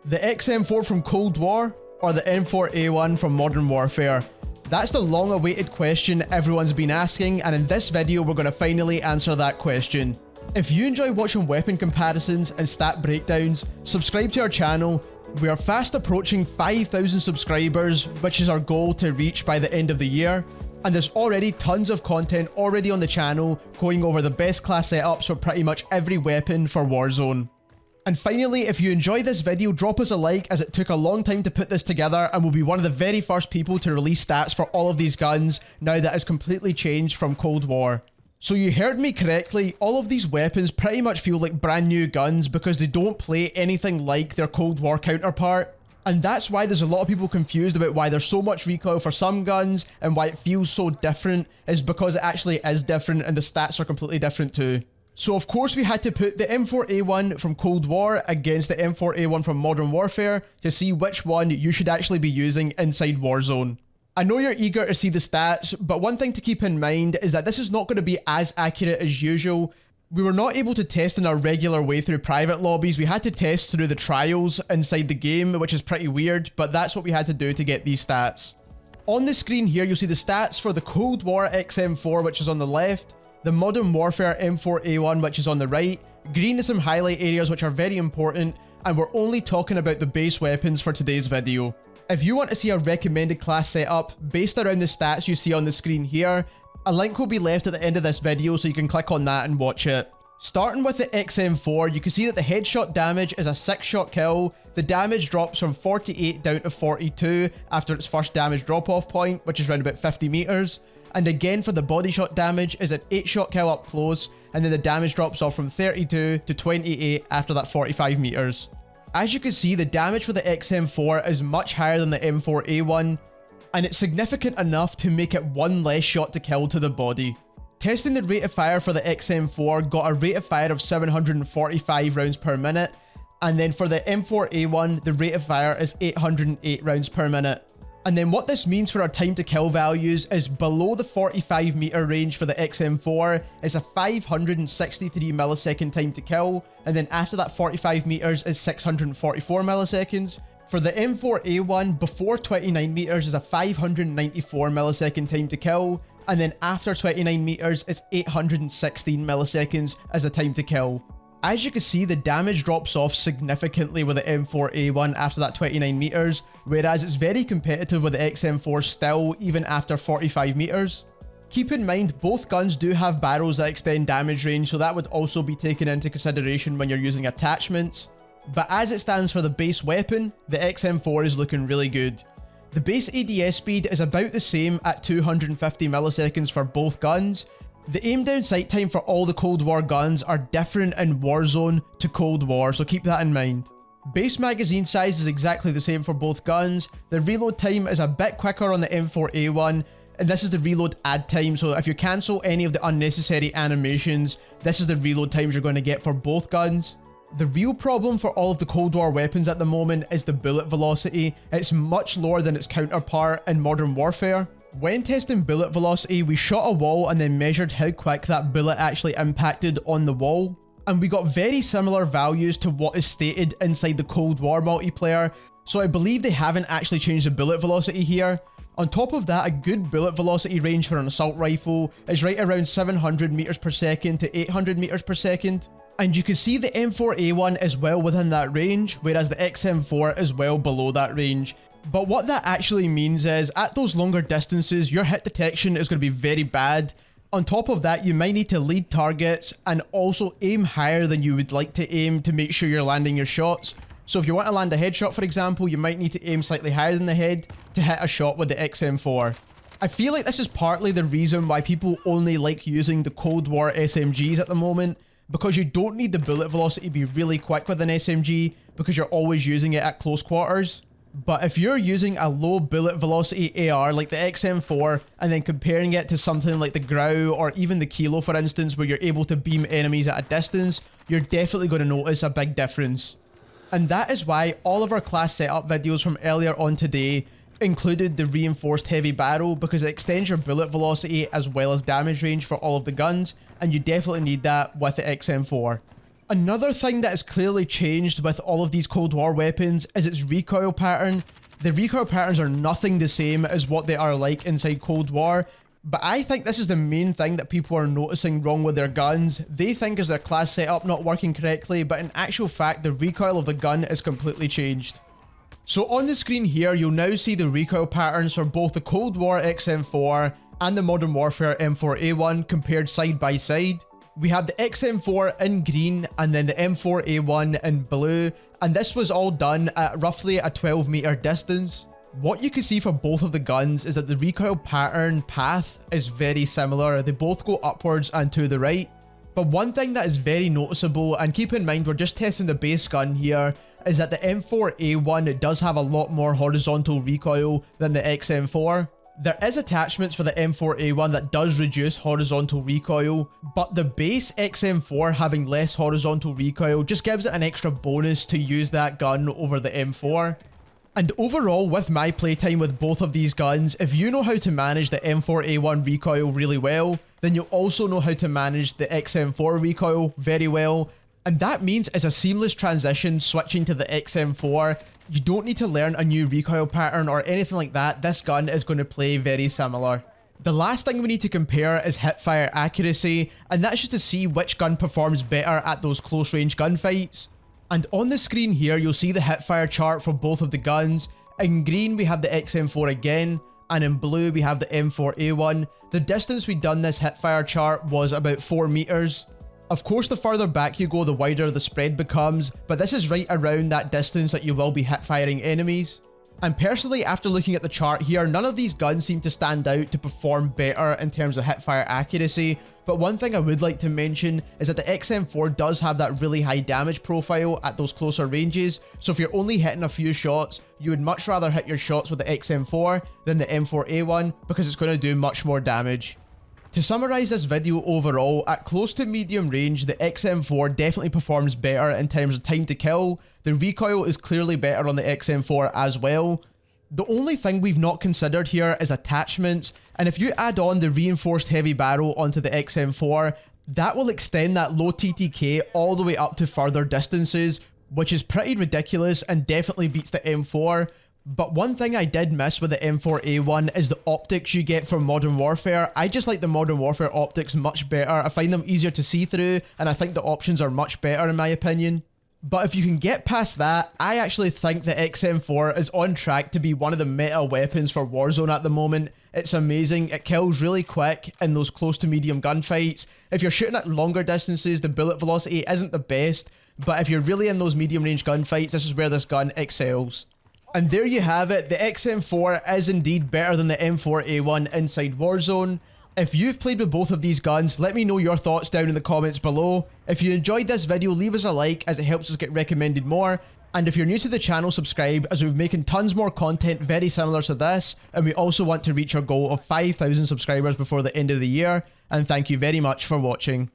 The XM4 from Cold War or the M4A1 from Modern Warfare? That's the long-awaited question everyone's been asking, and in this video we're going to finally answer that question. If you enjoy watching weapon comparisons and stat breakdowns, subscribe to our channel. We are fast approaching 5,000 subscribers, which is our goal to reach by the end of the year. And there's already tons of content already on the channel going over the best class setups for pretty much every weapon for Warzone. And finally, if you enjoyed this video, drop us a like, as it took a long time to put this together and we'll be one of the very first people to release stats for all of these guns now that has completely changed from Cold War. So you heard me correctly, all of these weapons pretty much feel like brand new guns because they don't play anything like their Cold War counterpart. And that's why there's a lot of people confused about why there's so much recoil for some guns and why it feels so different, is because it actually is different and the stats are completely different too. So of course we had to put the M4A1 from Cold War against the M4A1 from Modern Warfare to see which one you should actually be using inside Warzone. I know you're eager to see the stats, but one thing to keep in mind is that this is not going to be as accurate as usual. We were not able to test in our regular way through private lobbies. We had to test through the trials inside the game, which is pretty weird, but that's what we had to do to get these stats. On the screen here, you'll see the stats for the Cold War XM4, which is on the left, the Modern Warfare M4A1, which is on the right. Green is some highlight areas which are very important, and we're only talking about the base weapons for today's video. If you want to see a recommended class setup based around the stats you see on the screen here, a link will be left at the end of this video so you can click on that and watch it. Starting with the XM4, you can see that the headshot damage is a 6-shot kill. The damage drops from 48 down to 42 after its first damage drop-off point, which is around about 50 meters. And again for the body shot damage is an 8-shot kill up close, and then the damage drops off from 32 to 28 after that 45 meters. As you can see, the damage for the XM4 is much higher than the M4A1, and it's significant enough to make it one less shot to kill to the body. Testing the rate of fire for the XM4 got a rate of fire of 745 rounds per minute, and then for the M4A1 the rate of fire is 808 rounds per minute. And then what this means for our time to kill values is below the 45 meter range for the XM4 is a 563 millisecond time to kill, and then after that 45 meters is 644 milliseconds. For the M4A1, before 29 meters is a 594 millisecond time to kill, and then after 29 meters is 816 milliseconds as a time to kill. As you can see, the damage drops off significantly with the M4A1 after that 29 meters, whereas it's very competitive with the XM4 still, even after 45 meters. Keep in mind, both guns do have barrels that extend damage range, so that would also be taken into consideration when you're using attachments. But as it stands for the base weapon, the XM4 is looking really good. The base ADS speed is about the same at 250 milliseconds for both guns. The aim down sight time for all the Cold War guns are different in Warzone to Cold War, so keep that in mind. Base magazine size is exactly the same for both guns. The reload time is a bit quicker on the M4A1, and this is the reload add time, so if you cancel any of the unnecessary animations, this is the reload times you're going to get for both guns. The real problem for all of the Cold War weapons at the moment is the bullet velocity. It's much lower than its counterpart in Modern Warfare. When testing bullet velocity, we shot a wall and then measured how quick that bullet actually impacted on the wall. And we got very similar values to what is stated inside the Cold War multiplayer, so I believe they haven't actually changed the bullet velocity here. On top of that, a good bullet velocity range for an assault rifle is right around 700 meters per second to 800 meters per second. And you can see the M4A1 is well within that range, whereas the XM4 is well below that range. But what that actually means is, at those longer distances, your hit detection is going to be very bad. On top of that, you might need to lead targets and also aim higher than you would like to aim to make sure you're landing your shots. So if you want to land a headshot, for example, you might need to aim slightly higher than the head to hit a shot with the XM4. I feel like this is partly the reason why people only like using the Cold War SMGs at the moment, because you don't need the bullet velocity to be really quick with an SMG because you're always using it at close quarters. But if you're using a low bullet velocity AR like the XM4 and then comparing it to something like the Grau or even the Kilo, for instance, where you're able to beam enemies at a distance, you're definitely going to notice a big difference. And that is why all of our class setup videos from earlier on today included the reinforced heavy barrel, because it extends your bullet velocity as well as damage range for all of the guns, and you definitely need that with the XM4. Another thing that has clearly changed with all of these Cold War weapons is its recoil pattern. The recoil patterns are nothing the same as what they are like inside Cold War, but I think this is the main thing that people are noticing wrong with their guns. They think is their class setup not working correctly, but in actual fact the recoil of the gun is completely changed. So on the screen here, you'll now see the recoil patterns for both the Cold War XM4 and the Modern Warfare M4A1 compared side by side. We have the XM4 in green and then the M4A1 in blue, and this was all done at roughly a 12 meter distance. What you can see for both of the guns is that the recoil pattern path is very similar. They both go upwards and to the right. But one thing that is very noticeable, and keep in mind we're just testing the base gun here, is that the M4A1 does have a lot more horizontal recoil than the XM4. There is attachments for the M4A1 that does reduce horizontal recoil, but the base XM4 having less horizontal recoil just gives it an extra bonus to use that gun over the M4. And overall, with my playtime with both of these guns, if you know how to manage the M4A1 recoil really well, then you'll also know how to manage the XM4 recoil very well. And that means it's a seamless transition switching to the XM4. You don't need to learn a new recoil pattern or anything like that. This gun is going to play very similar. The last thing we need to compare is hipfire accuracy, and that's just to see which gun performs better at those close range gunfights. And on the screen here, you'll see the hipfire chart for both of the guns. In green, we have the XM4 again, and in blue, we have the M4A1. The distance we'd done this hipfire chart was about 4 meters. Of course, the further back you go, the wider the spread becomes, but this is right around that distance that you will be hip-firing enemies. And personally, after looking at the chart here, none of these guns seem to stand out to perform better in terms of hip-fire accuracy, but one thing I would like to mention is that the XM4 does have that really high damage profile at those closer ranges, so if you're only hitting a few shots, you would much rather hit your shots with the XM4 than the M4A1 because it's going to do much more damage. To summarise this video overall, at close to medium range, the XM4 definitely performs better in terms of time to kill. The recoil is clearly better on the XM4 as well. The only thing we've not considered here is attachments, and if you add on the reinforced heavy barrel onto the XM4, that will extend that low TTK all the way up to further distances, which is pretty ridiculous and definitely beats the M4. But one thing I did miss with the M4A1 is the optics you get from Modern Warfare. I just like the Modern Warfare optics much better. I find them easier to see through, and I think the options are much better in my opinion. But if you can get past that, I actually think the XM4 is on track to be one of the meta weapons for Warzone at the moment. It's amazing, it kills really quick in those close to medium gunfights. If you're shooting at longer distances, the bullet velocity isn't the best, but if you're really in those medium range gunfights, this is where this gun excels. And there you have it, the XM4 is indeed better than the M4A1 inside Warzone. If you've played with both of these guns, let me know your thoughts down in the comments below. If you enjoyed this video, leave us a like as it helps us get recommended more. And if you're new to the channel, subscribe as we're making tons more content very similar to this. And we also want to reach our goal of 5,000 subscribers before the end of the year. And thank you very much for watching.